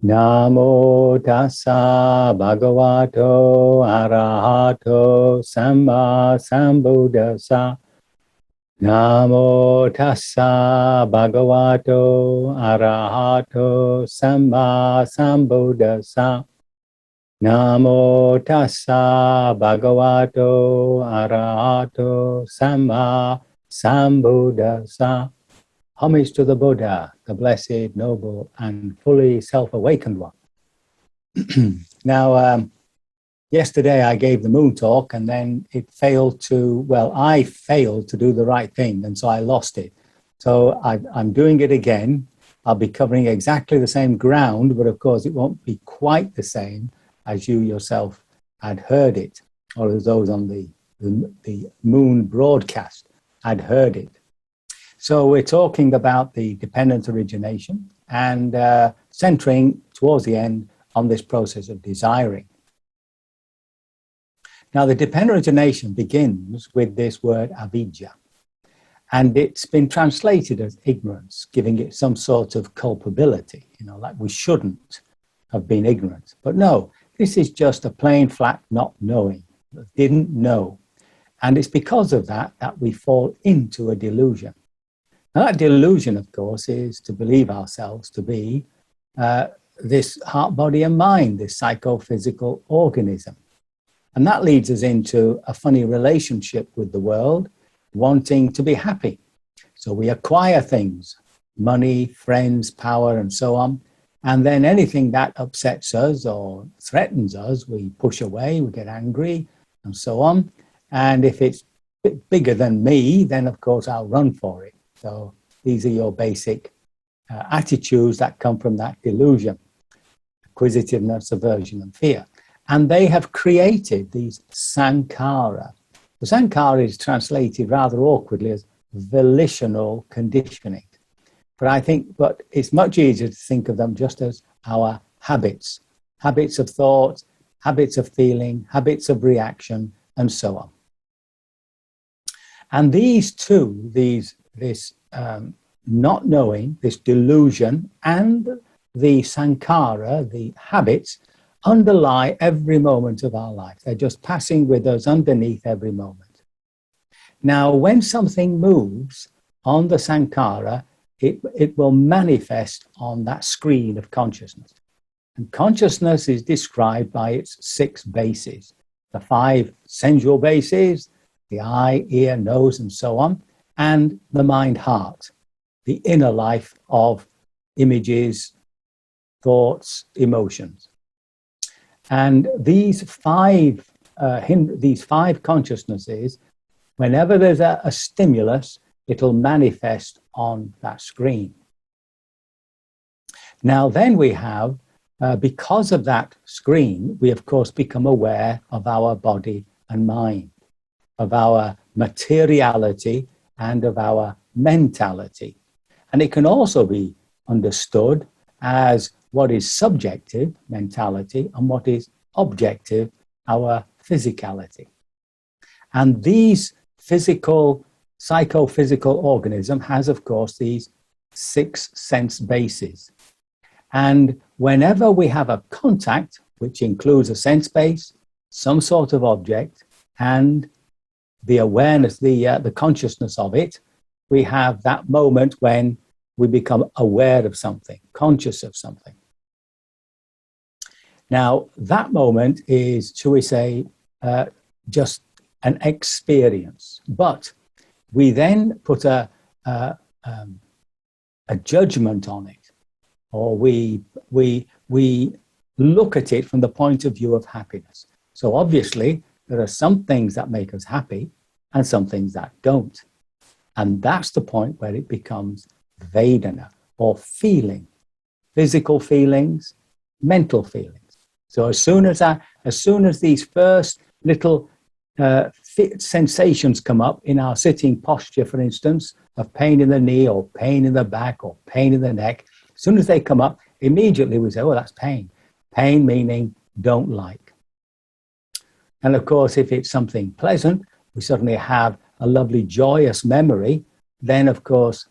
Namo tassa bhagavato arahato samma sambuddhassa. Namo tassa bhagavato arahato samma sambuddhassa. Namo tassa bhagavato arahato samma sambuddhassa. Homage to the Buddha, the blessed, noble, and fully self-awakened one. Now, yesterday I gave the moon talk, and then it failed to, well, I failed to do the right thing, and so I lost it. So I'm doing it again. I'll be covering exactly the same ground, but of course it won't be quite the same as you yourself had heard it, or as those on the moon broadcast had heard it. So we're talking about the dependent origination and centering towards the end on this process of desiring. Now, the dependent origination begins with this word avidya, and it's been translated as ignorance, giving it some sort of culpability, like we shouldn't have been ignorant. But no, this is just a plain flat not knowing, didn't know. And it's because of that that we fall into a delusion. Now, that delusion, of course, is to believe ourselves to be this heart, body, and mind, this psychophysical organism. And that leads us into a funny relationship with the world, wanting to be happy. So we acquire things, money, friends, power, and so on. And then anything that upsets us or threatens us, we push away, we get angry, and so on. And if it's a bit bigger than me, then, of course, I'll run for it. So these are your basic attitudes that come from that delusion, acquisitiveness, aversion, and fear. And they have created these sankhara. The sankhara is translated rather awkwardly as volitional conditioning. But it's much easier to think of them just as our habits, habits of thought, habits of feeling, habits of reaction, and so on. And these two, this not knowing, this delusion, and the sankhara, the habits, underlie every moment of our life. They're just passing with us underneath every moment. Now, when something moves on the sankhara, it will manifest on that screen of consciousness. And consciousness is described by its 6 bases, the 5 sensual bases, the eye, ear, nose, and so on, and the mind-heart, the inner life of images, thoughts, emotions. And these 5 consciousnesses, whenever there's a stimulus, it'll manifest on that screen. Now then we have, because of that screen, we of course become aware of our body and mind, of our materiality and of our mentality. And it can also be understood as what is subjective, mentality, and what is objective, our physicality. And these psychophysical organism has, of course, these 6 sense bases. And whenever we have a contact, which includes a sense base, some sort of object, and the awareness, the consciousness of it, we have that moment when we become aware of something, conscious of something. Now, that moment is, shall we say, just an experience. But we then put a judgment on it, or we look at it from the point of view of happiness. So obviously, there are some things that make us happy and some things that don't. And that's the point where it becomes Vedana, or feeling, physical feelings, mental feelings. So as soon as these first little sensations come up in our sitting posture, for instance, of pain in the knee or pain in the back or pain in the neck, as soon as they come up, immediately we say, oh, that's pain. Pain meaning don't like. And of course, if it's something pleasant, we suddenly have a lovely, joyous memory, then of course,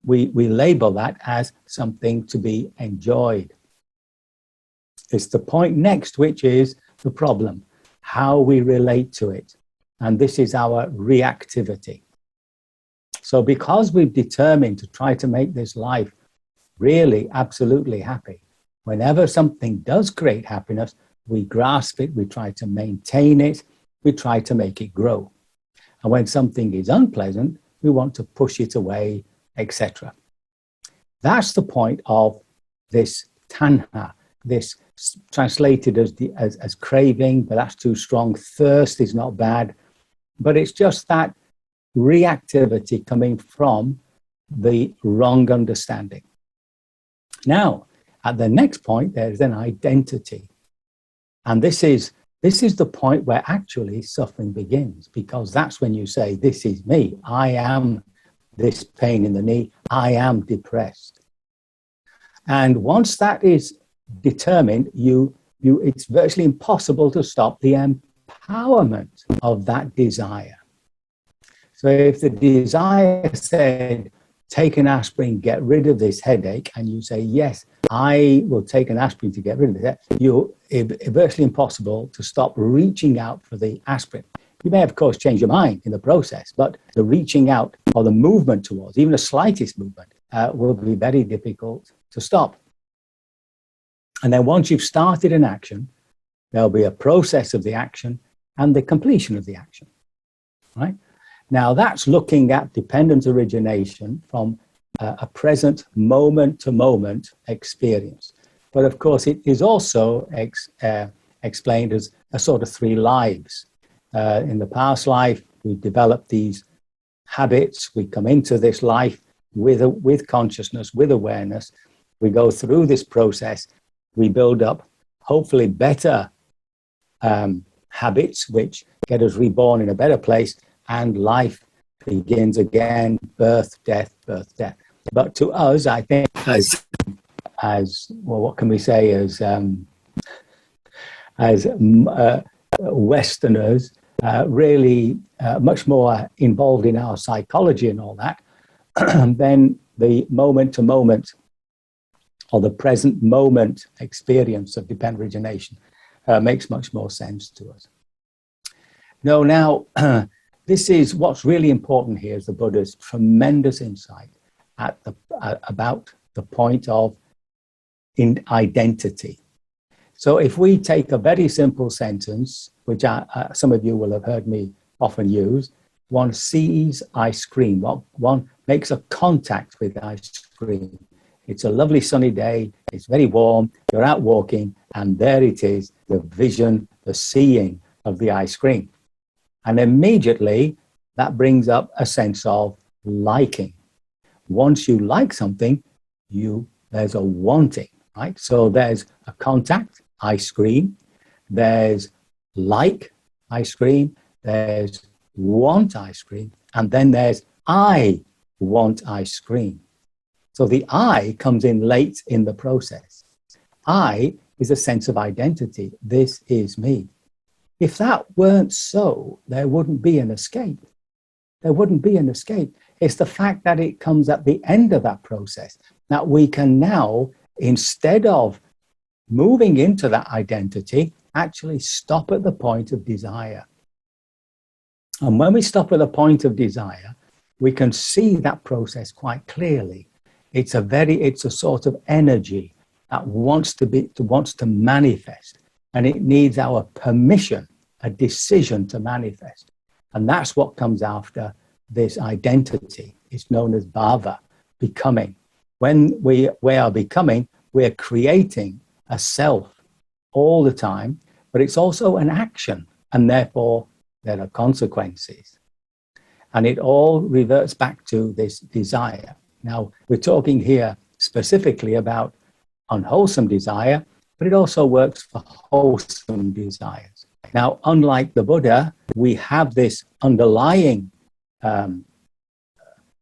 we label that as something to be enjoyed. It's the point next, which is the problem, how we relate to it. And this is our reactivity. So because we've determined to try to make this life really absolutely happy, whenever something does create happiness, we grasp it, we try to maintain it, we try to make it grow. And when something is unpleasant, we want to push it away, etc. That's the point of this tanha, this translated as craving, but that's too strong. Thirst is not bad, but it's just that reactivity coming from the wrong understanding. Now, at the next point, there's an identity. And this is the point where actually suffering begins, because that's when you say, this is me. I am this pain in the knee. I am depressed. And once that is determined, it's virtually impossible to stop the empowerment of that desire. So if the desire said, take an aspirin, get rid of this headache, and you say, yes, I will take an aspirin to get rid of it, it's virtually impossible to stop reaching out for the aspirin. You may, of course, change your mind in the process, but the reaching out or the movement towards, even the slightest movement, will be very difficult to stop. And then once you've started an action, there'll be a process of the action and the completion of the action, right? Now, that's looking at dependent origination from a present moment-to-moment experience. But of course, it is also explained as a sort of three lives. In the past life, we develop these habits. We come into this life with consciousness, with awareness. We go through this process. We build up, hopefully, better habits, which get us reborn in a better place. And life begins again, birth, death, birth, death. But to us, I think, as well, what can we say, as Westerners, really much more involved in our psychology and all that, then the moment-to-moment or the present moment experience of dependent origination makes much more sense to us. No, now, this is what's really important here is the Buddha's tremendous insight about the point of identity. So if we take a very simple sentence, which some of you will have heard me often use, one sees ice cream, one makes a contact with ice cream. It's a lovely sunny day, it's very warm, you're out walking, and there it is, the vision, the seeing of the ice cream. And immediately, that brings up a sense of liking. Once you like something, there's a wanting, right? So there's a contact, ice cream. There's like ice cream. There's want ice cream. And then there's I want ice cream. So the I comes in late in the process. I is a sense of identity. This is me. If that weren't so, there wouldn't be an escape. There wouldn't be an escape. It's the fact that it comes at the end of that process that we can now, instead of moving into that identity, actually stop at the point of desire. And when we stop at the point of desire, we can see that process quite clearly. It's a sort of energy that wants to manifest, and it needs our permission, a decision to manifest. And that's what comes after this identity. It's known as bhava, becoming. When we are becoming, we're creating a self all the time, but it's also an action, and therefore there are consequences. And it all reverts back to this desire. Now, we're talking here specifically about unwholesome desire, but it also works for wholesome desires. Now, unlike the Buddha, we have this underlying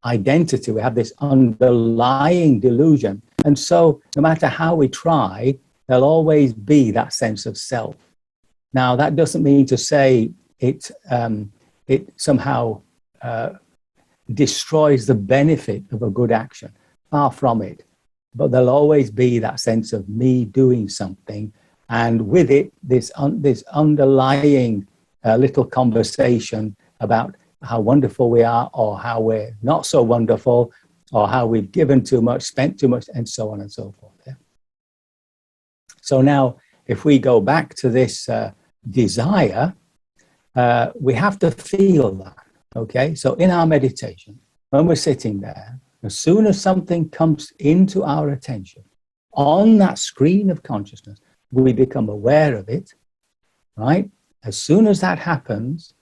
identity, we have this underlying delusion. And so no matter how we try, there'll always be that sense of self. Now, that doesn't mean to say it somehow destroys the benefit of a good action. Far from it. But there'll always be that sense of me doing something And with it, this underlying little conversation about how wonderful we are, or how we're not so wonderful, or how we've given too much, spent too much, and so on and so forth. Yeah? So now, if we go back to this desire, we have to feel that, okay? So in our meditation, when we're sitting there, as soon as something comes into our attention, on that screen of consciousness, we become aware of it, right? As soon as that happens,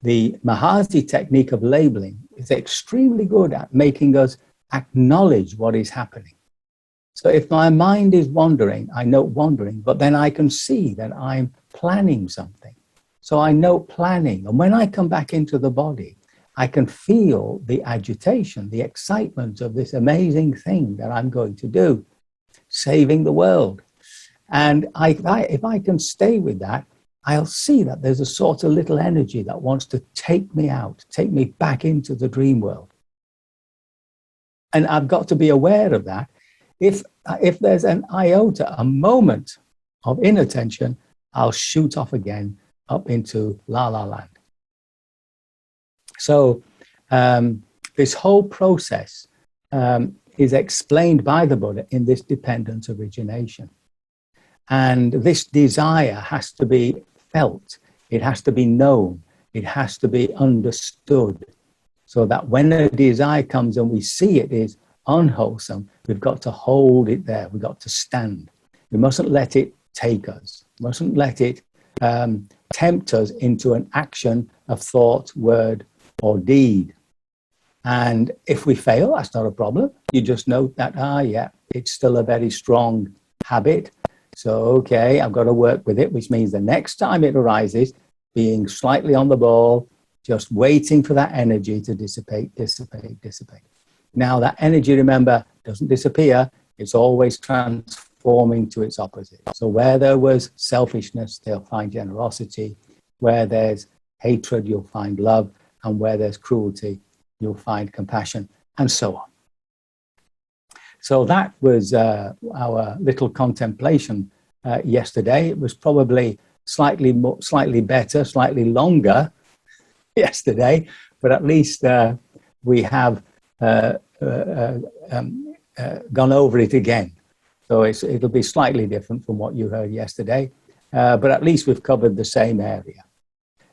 the Mahasi technique of labeling is extremely good at making us acknowledge what is happening. So if my mind is wandering, I note wandering, but then I can see that I'm planning something. So I note planning. And when I come back into the body, I can feel the agitation, the excitement of this amazing thing that I'm going to do, saving the world. And if I can stay with that, I'll see that there's a sort of little energy that wants to take me out, take me back into the dream world. And I've got to be aware of that. If there's an iota, a moment of inattention, I'll shoot off again up into la la land. So this whole process is explained by the Buddha in this dependent origination. And this desire has to be felt, it has to be known, it has to be understood, so that when a desire comes and we see it is unwholesome, we've got to hold it there, we've got to stand. We mustn't let it take us, mustn't let it tempt us into an action of thought, word, or deed. And if we fail, that's not a problem. You just note that, yeah, it's still a very strong habit. So, okay, I've got to work with it, which means the next time it arises, being slightly on the ball, just waiting for that energy to dissipate. Now, that energy, remember, doesn't disappear. It's always transforming to its opposite. So where there was selfishness, they'll find generosity. Where there's hatred, you'll find love. And where there's cruelty, you'll find compassion, and so on. So that was our little contemplation yesterday. It was probably slightly better, slightly longer yesterday, but at least we have gone over it again. So it'll be slightly different from what you heard yesterday, but at least we've covered the same area.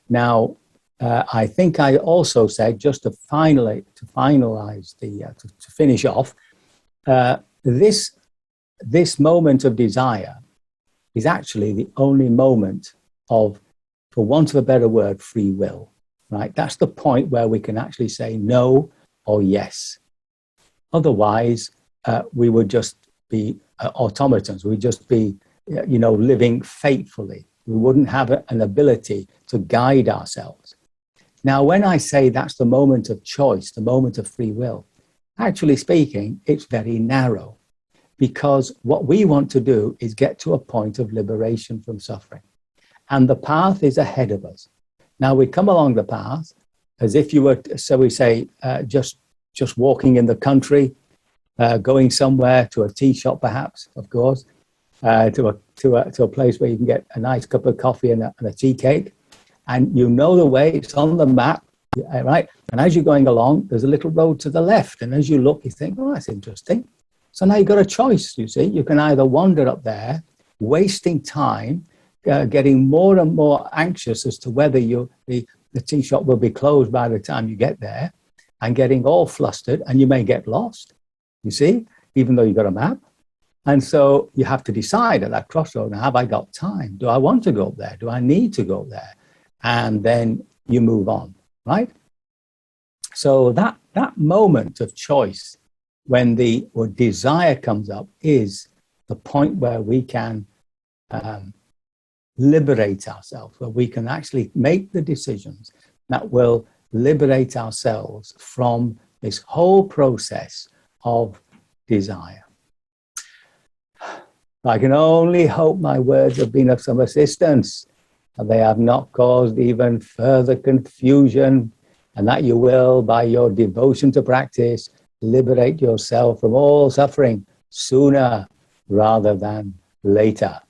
Now, I think I also said, just to finish off, this moment of desire is actually the only moment of, for want of a better word, free will, right? That's the point where we can actually say no or yes. Otherwise, we would just be automatons. We'd just be, living fatefully. We wouldn't have an ability to guide ourselves. Now, when I say that's the moment of choice, the moment of free will, actually speaking, it's very narrow, because what we want to do is get to a point of liberation from suffering. And the path is ahead of us. Now, we come along the path as if you were, so we say, just walking in the country, going somewhere to a tea shop, perhaps, of course, to a place where you can get a nice cup of coffee and a tea cake. And you know the way, it's on the map, right? And as you're going along, there's a little road to the left. And as you look, you think, oh, that's interesting. So now you've got a choice, you see. You can either wander up there, wasting time, getting more and more anxious as to whether the tea shop will be closed by the time you get there, and getting all flustered, and you may get lost, you see, even though you've got a map. And so you have to decide at that crossroad, now, have I got time? Do I want to go there? Do I need to go there? And then you move on, right? So that moment of choice, when the desire comes up, is the point where we can liberate ourselves, where we can actually make the decisions that will liberate ourselves from this whole process of desire. I can only hope my words have been of some assistance, and they have not caused even further confusion, and that you will, by your devotion to practice, liberate yourself from all suffering sooner rather than later.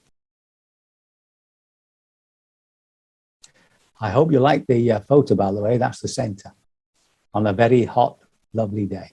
I hope you like the photo, by the way. That's the center on a very hot, lovely day.